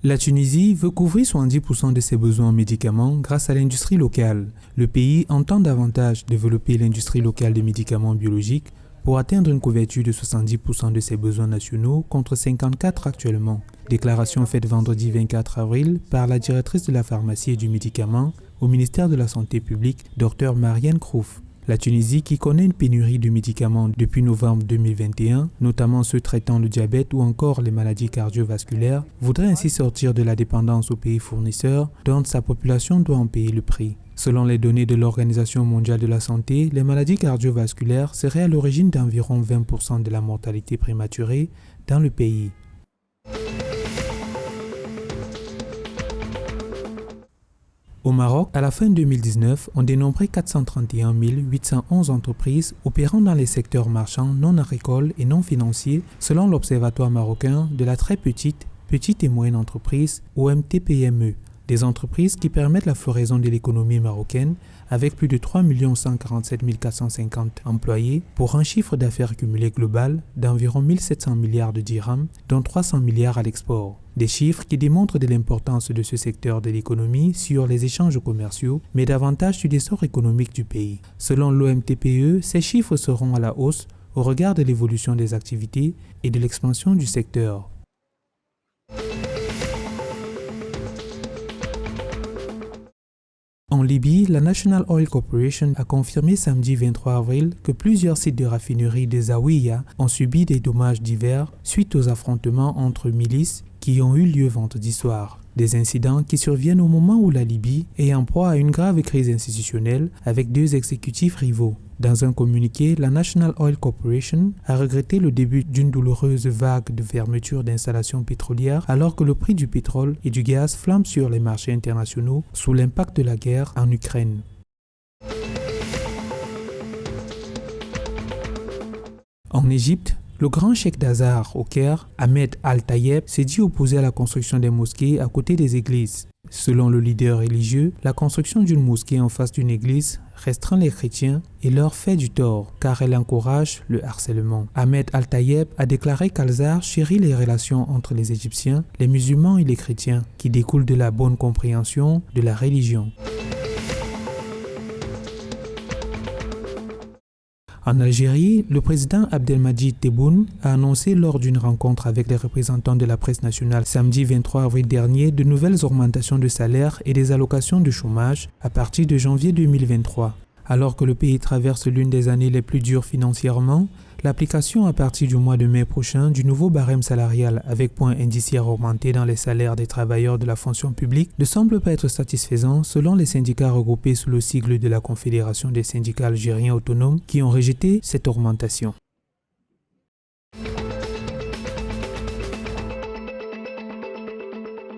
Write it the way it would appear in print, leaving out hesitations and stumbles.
La Tunisie veut couvrir 70% de ses besoins en médicaments grâce à l'industrie locale. Le pays entend davantage développer l'industrie locale des médicaments biologiques pour atteindre une couverture de 70% de ses besoins nationaux contre 54% actuellement. Déclaration faite vendredi 24 avril par la directrice de la pharmacie et du médicament au ministère de la Santé publique, Dr Marianne Krouf. La Tunisie, qui connaît une pénurie de médicaments depuis novembre 2021, notamment ceux traitant le diabète ou encore les maladies cardiovasculaires, voudrait ainsi sortir de la dépendance aux pays fournisseurs dont sa population doit en payer le prix. Selon les données de l'Organisation mondiale de la santé, les maladies cardiovasculaires seraient à l'origine d'environ 20% de la mortalité prématurée dans le pays. Au Maroc, à la fin 2019, on dénombrait 431 811 entreprises opérant dans les secteurs marchands non agricoles et non financiers selon l'Observatoire marocain de la très petite et moyenne entreprise OMT-PME, des entreprises qui permettent la floraison de l'économie marocaine avec plus de 3 147 450 employés pour un chiffre d'affaires cumulé global d'environ 1 700 milliards de dirhams, dont 300 milliards à l'export. Des chiffres qui démontrent de l'importance de ce secteur de l'économie sur les échanges commerciaux, mais davantage sur l'essor économique du pays. Selon l'OMTPE, ces chiffres seront à la hausse au regard de l'évolution des activités et de l'expansion du secteur. En Libye, la National Oil Corporation a confirmé samedi 23 avril que plusieurs sites de raffinerie de Zawiya ont subi des dommages divers suite aux affrontements entre milices qui ont eu lieu vendredi soir. Des incidents qui surviennent au moment où la Libye est en proie à une grave crise institutionnelle avec deux exécutifs rivaux. Dans un communiqué, la National Oil Corporation a regretté le début d'une douloureuse vague de fermeture d'installations pétrolières alors que le prix du pétrole et du gaz flambe sur les marchés internationaux sous l'impact de la guerre en Ukraine. En Égypte, le grand cheikh d'Azar au Caire, Ahmed Al-Tayeb, s'est dit opposé à la construction des mosquées à côté des églises. Selon le leader religieux, la construction d'une mosquée en face d'une église restreint les chrétiens et leur fait du tort, car elle encourage le harcèlement. Ahmed Al-Tayeb a déclaré qu'Al-Azhar chérit les relations entre les Égyptiens, les musulmans et les chrétiens, qui découlent de la bonne compréhension de la religion. En Algérie, le président Abdelmadjid Tebboune a annoncé lors d'une rencontre avec les représentants de la presse nationale samedi 23 avril dernier de nouvelles augmentations de salaire et des allocations de chômage à partir de janvier 2023. Alors que le pays traverse l'une des années les plus dures financièrement, l'application à partir du mois de mai prochain du nouveau barème salarial avec point indiciaire augmenté dans les salaires des travailleurs de la fonction publique ne semble pas être satisfaisant selon les syndicats regroupés sous le sigle de la Confédération des syndicats algériens autonomes qui ont rejeté cette augmentation.